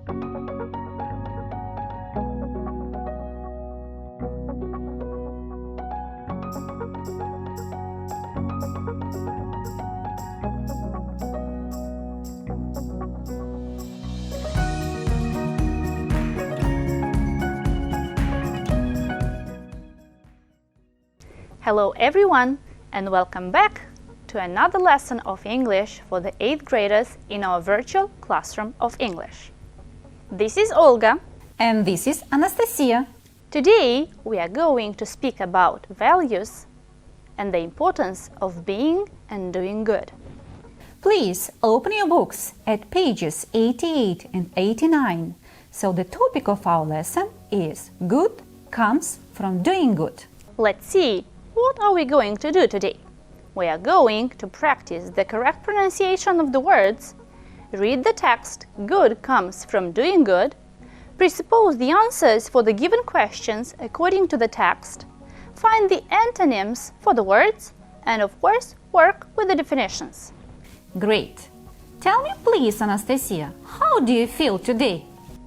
Hello everyone, and welcome back to another lesson of English for the 8th graders in our virtual classroom of English. This is Olga. And this is Anastasia. Today we are going to speak about values and the importance of being and doing good. Please open your books at pages 88 and 89. So the topic of our lesson is Good comes from doing good. Let's see, what are we going to do today? We are going to practice the correct pronunciation of the words, read the text Good comes from doing good, presuppose the answers for the given questions according to the text, find the antonyms for the words, and of course, work with the definitions. Great! Tell me please, Anastasia, how do you feel today?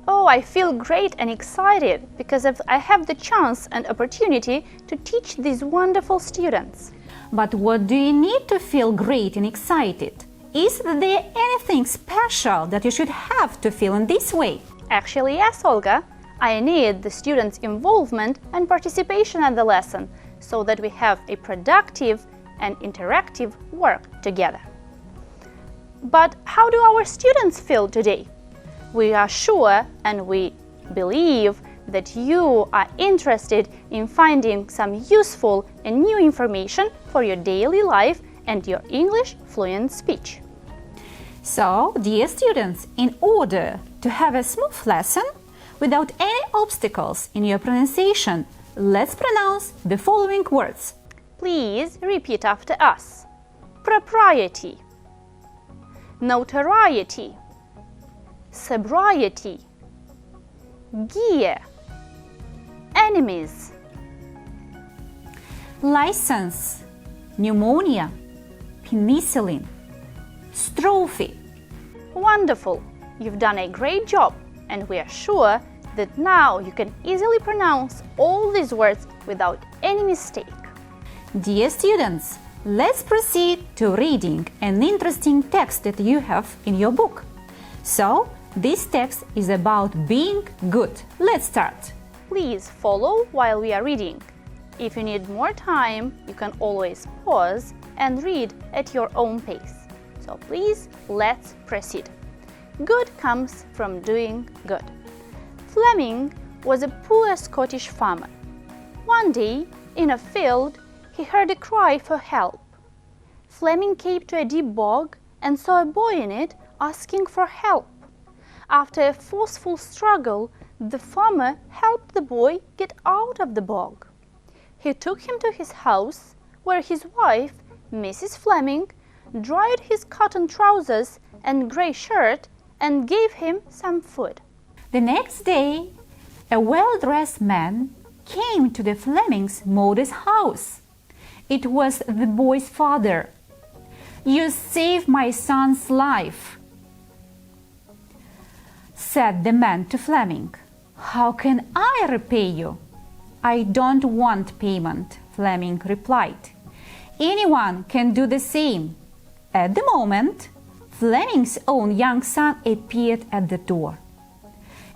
Oh, I feel great and excited because I have the chance and opportunity to teach these wonderful students. But what do you need to feel great and excited? Is there anything special that you should have to feel in this way? Actually, yes, Olga. I need the students' involvement and participation at the lesson so that we have a productive and interactive work together. But how do our students feel today? We are sure and we believe that you are interested in finding some useful and new information for your daily life and your English fluent speech. So, dear students, in order to have a smooth lesson without any obstacles in your pronunciation, let's pronounce the following words. Please repeat after us. Propriety, notoriety, sobriety, gear, enemies, License, pneumonia, penicillin, strophe. Wonderful! You've done a great job, and we are sure that now you can easily pronounce all these words without any mistake. Dear students, let's proceed to reading an interesting text that you have in your book. So, this text is about being good. Let's start. Please follow while we are reading. If you need more time, you can always pause and read at your own pace. So please, let's proceed. Good comes from doing good. Fleming was a poor Scottish farmer. One day, in a field, he heard a cry for help. Fleming came to a deep bog and saw a boy in it asking for help. After a forceful struggle, the farmer helped the boy get out of the bog. He took him to his house, where his wife, Mrs. Fleming, dried his cotton trousers and grey shirt and gave him some food. The next day, a well-dressed man came to the Flemings' modest house. It was the boy's father. "You saved my son's life," said the man to Fleming. "How can I repay you?" "I don't want payment," Fleming replied. "Anyone can do the same." At the moment, Fleming's own young son appeared at the door.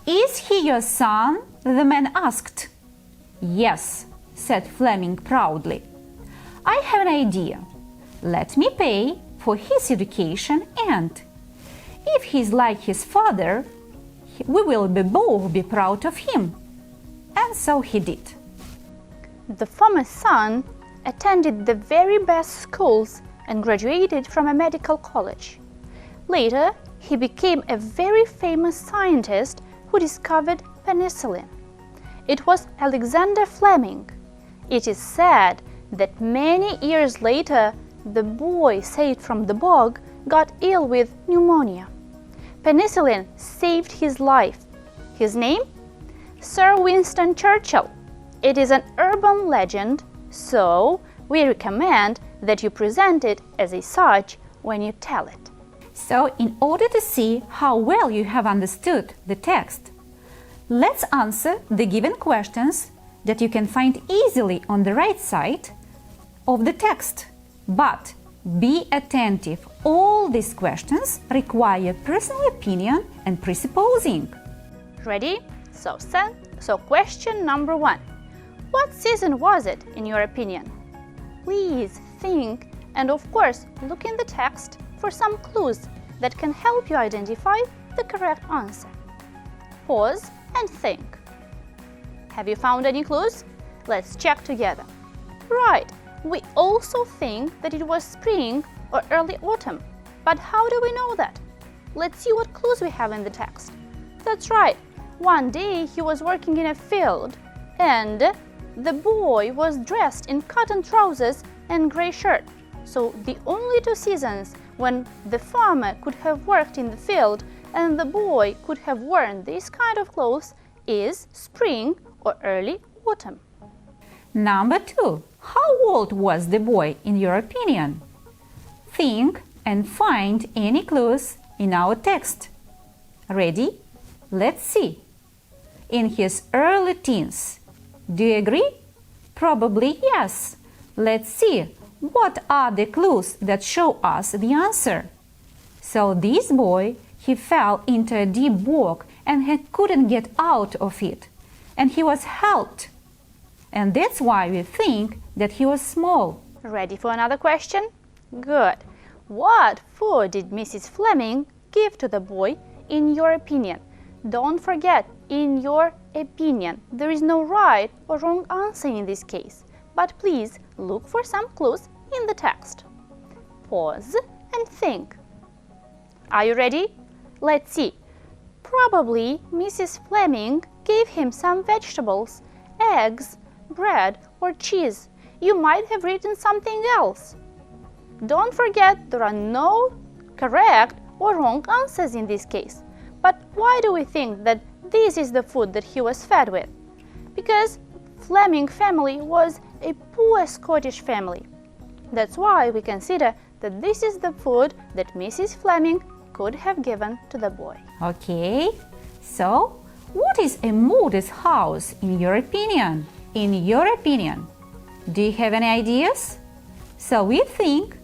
"Is he your son?" the man asked. "Yes," said Fleming proudly. "I have an idea. Let me pay for his education, and if he's like his father, we will both be proud of him." And so he did. The farmer's son attended the very best schools and graduated from a medical college. Later, he became a very famous scientist who discovered penicillin. It was Alexander Fleming. It is said that many years later, the boy saved from the bog got ill with pneumonia. Penicillin saved his life. His name? Sir Winston Churchill. It is an urban legend, so we recommend that you present it as such when you tell it. So, in order to see how well you have understood the text, let's answer the given questions that you can find easily on the right side of the text. But be attentive. All these questions require personal opinion and presupposing. Ready? So question number 1. What season was it, in your opinion? Please think and, of course, look in the text for some clues that can help you identify the correct answer. Pause and think. Have you found any clues? Let's check together. Right, we also think that it was spring or early autumn. But how do we know that? Let's see what clues we have in the text. That's right, one day he was working in a field and the boy was dressed in cotton trousers and grey shirt. So the only 2 seasons when the farmer could have worked in the field and the boy could have worn this kind of clothes is spring or early autumn. Number 2. How old was the boy, in your opinion? Think and find any clues in our text. Ready? Let's see. In his early teens. Do you agree? Probably yes. Let's see. What are the clues that show us the answer? So this boy, he fell into a deep bog and he couldn't get out of it. And he was helped. And that's why we think that he was small. Ready for another question? Good. What food did Mrs. Fleming give to the boy, in your opinion? Don't forget, in your opinion. There is no right or wrong answer in this case. But please look for some clues in the text. Pause and think. Are you ready? Let's see. Probably Mrs. Fleming gave him some vegetables, eggs, bread or cheese. You might have written something else. Don't forget, there are no correct or wrong answers in this case. But why do we think that this is the food that he was fed with? Because Fleming family was a poor Scottish family. That's why we consider that this is the food that Mrs. Fleming could have given to the boy. Okay, so what is a modest house, in your opinion? In your opinion, do you have any ideas? So we think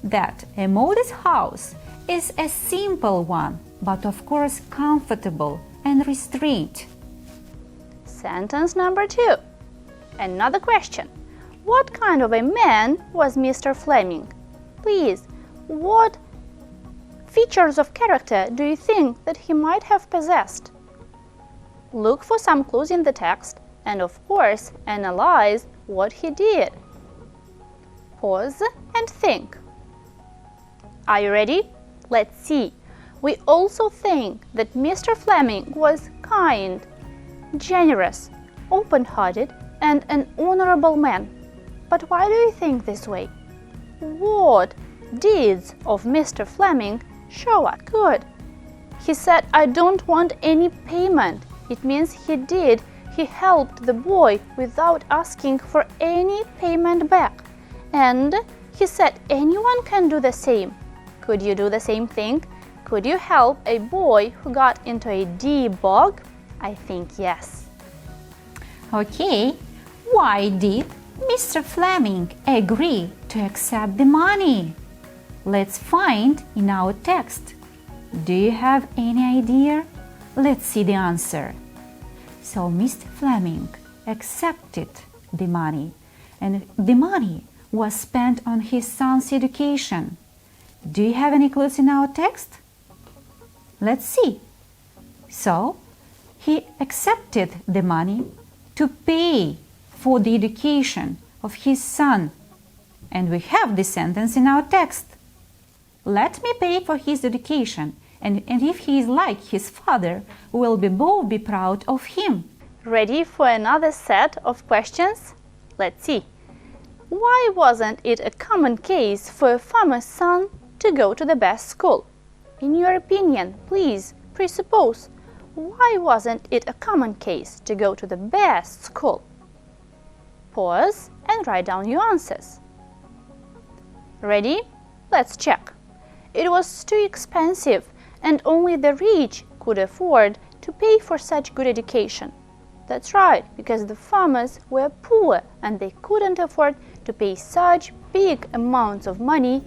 that a modest house is a simple one, but of course comfortable and restrained. Sentence number 2. Another question. What kind of a man was Mr. Fleming? Please, what features of character do you think that he might have possessed? Look for some clues in the text and, of course, analyze what he did. Pause and think. Are you ready? Let's see. We also think that Mr. Fleming was kind, generous, open-hearted, and an honorable man. But why do you think this way? What deeds of Mr. Fleming show us? Good. He said, I don't want any payment. It means he helped the boy without asking for any payment back. And he said anyone can do the same. Could you do the same thing? Could you help a boy who got into a deep bog? I think yes. Okay, why did Mr. Fleming agree to accept the money? Let's find in our text. Do you have any idea? Let's see the answer. So Mr. Fleming accepted the money, and the money was spent on his son's education. Do you have any clues in our text? Let's see. So he accepted the money to pay for the education of his son. And we have this sentence in our text. Let me pay for his education, and if he is like his father, we'll both be proud of him. Ready for another set of questions? Let's see. Why wasn't it a common case for a farmer's son to go to the best school? In your opinion, please presuppose, why wasn't it a common case to go to the best school? Pause and write down your answers. Ready? Let's check. It was too expensive, and only the rich could afford to pay for such good education. That's right, because the farmers were poor and they couldn't afford to pay such big amounts of money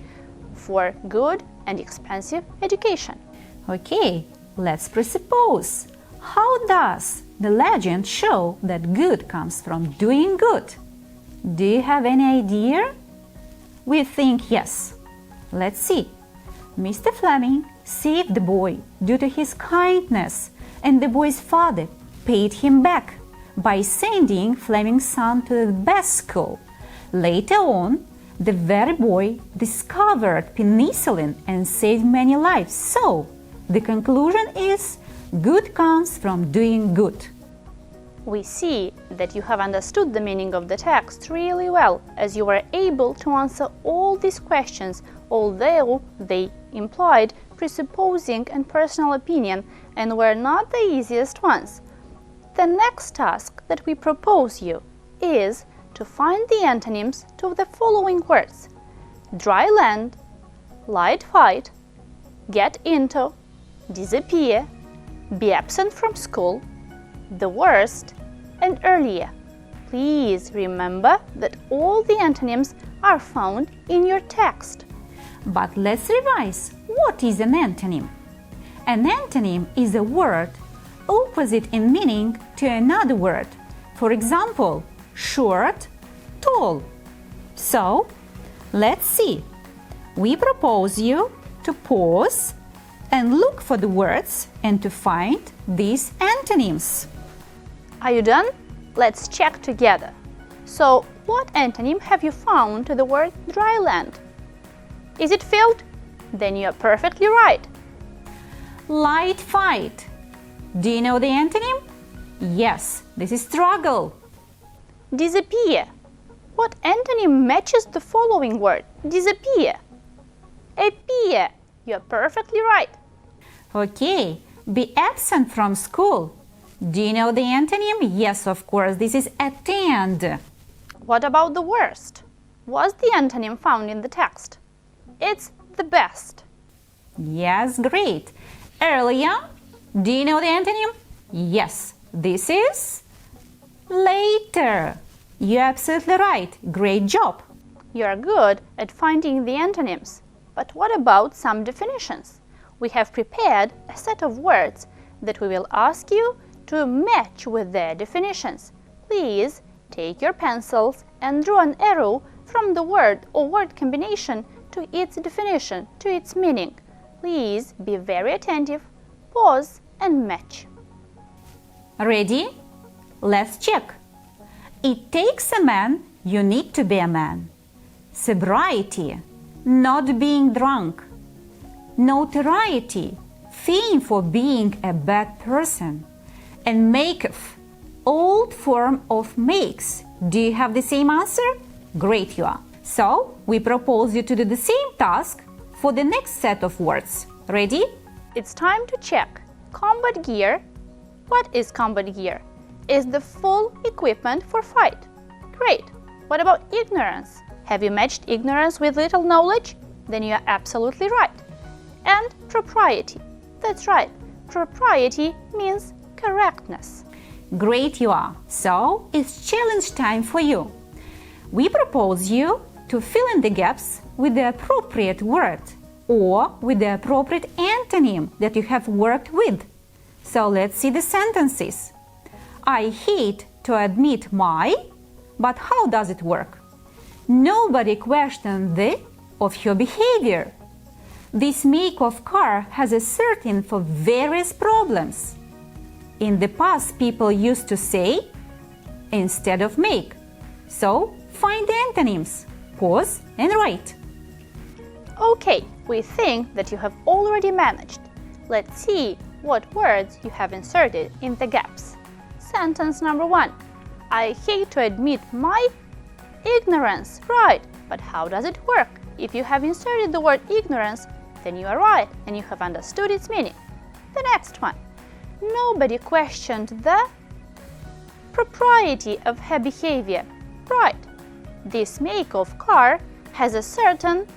for good and expensive education. Okay, let's presuppose. How does the legend show that good comes from doing good? Do you have any idea? We think yes. Let's see. Mr. Fleming saved the boy due to his kindness, and the boy's father paid him back by sending Fleming's son to the best school. Later on, the very boy discovered penicillin and saved many lives. So, the conclusion is good comes from doing good. We see that you have understood the meaning of the text really well, as you were able to answer all these questions, although they implied presupposing and personal opinion and were not the easiest ones. The next task that we propose you is to find the antonyms to the following words: dry land, light fight, get into, disappear, be absent from school, the worst, and earlier. Please remember that all the antonyms are found in your text. But let's revise. What is an antonym? An antonym is a word opposite in meaning to another word. For example, short, tall. So, let's see. We propose you to pause and look for the words and to find these antonyms. Are you done? Let's check together. So, what antonym have you found to the word dry land? Is it filled? Then you are perfectly right. Light fight. Do you know the antonym? Yes, this is struggle. Disappear. What antonym matches the following word? Disappear. Appear. You are perfectly right. Okay, be absent from school. Do you know the antonym? Yes, of course, this is attend. What about the worst? Was the antonym found in the text? It's the best. Yes, great. Earlier, do you know the antonym? Yes, this is later. You're absolutely right. Great job. You are good at finding the antonyms. But what about some definitions? We have prepared a set of words that we will ask you to match with their definitions. Please take your pencils and draw an arrow from the word or word combination to its definition, to its meaning. Please be very attentive, pause and match. Ready? Let's check. It takes a man, you need to be a man. Sobriety, not being drunk. Notoriety, fame for being a bad person. And make-off, old form of makes. Do you have the same answer? Great you are. So, we propose you to do the same task for the next set of words. Ready? It's time to check. Combat gear. What is combat gear? Is the full equipment for fight. Great. What about ignorance? Have you matched ignorance with little knowledge? Then you are absolutely right. And propriety. That's right. Propriety means correctness. Great you are. So, it's challenge time for you. We propose you to fill in the gaps with the appropriate word or with the appropriate antonym that you have worked with. So, let's see the sentences. I hate to admit my, but how does it work? Nobody questioned the of your behavior. This make of car has a certain for various problems. In the past, people used to say instead of make. So, find the antonyms, pause and write. Okay, we think that you have already managed. Let's see what words you have inserted in the gaps. Sentence number 1. I hate to admit my ignorance. Right, but how does it work? If you have inserted the word ignorance, then you are right and you have understood its meaning. The next one. Nobody questioned the propriety of her behavior. Right. This make of car has a certain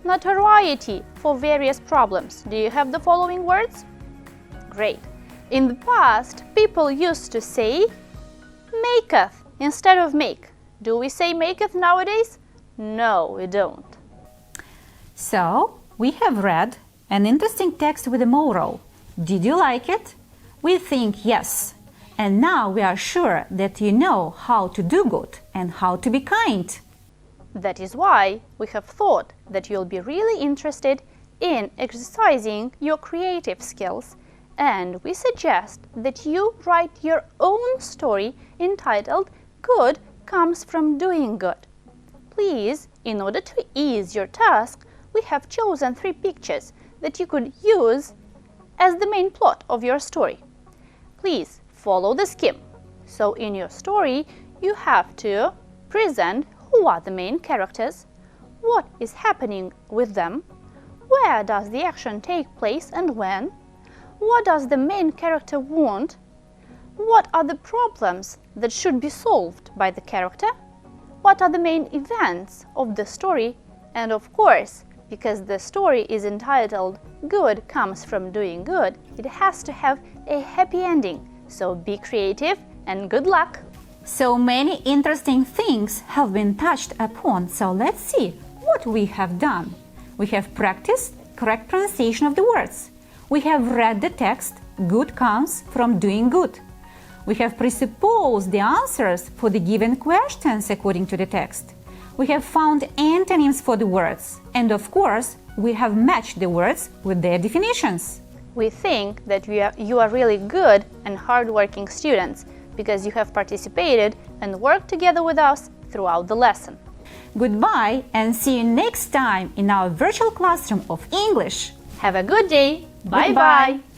notoriety for various problems. Do you have the following words? Great. In the past, people used to say maketh instead of make. Do we say maketh nowadays? No, we don't. So, we have read an interesting text with a moral. Did you like it? We think yes. And now we are sure that you know how to do good and how to be kind. That is why we have thought that you'll be really interested in exercising your creative skills, and we suggest that you write your own story entitled Good Comes from Doing Good. Please, in order to ease your task, we have chosen 3 pictures that you could use as the main plot of your story. Please follow the scheme. So in your story, you have to present who are the main characters, what is happening with them, where does the action take place and when, what does the main character want, what are the problems that should be solved by the character, what are the main events of the story, and of course, because the story is entitled Good Comes from Doing Good, it has to have a happy ending. So be creative and good luck! So many interesting things have been touched upon, so let's see what we have done. We have practiced correct pronunciation of the words. We have read the text, good comes from doing good. We have presupposed the answers for the given questions according to the text. We have found antonyms for the words. And of course, we have matched the words with their definitions. We think that you are really good and hardworking students because you have participated and worked together with us throughout the lesson. Goodbye and see you next time in our virtual classroom of English. Have a good day. Goodbye. Bye-bye.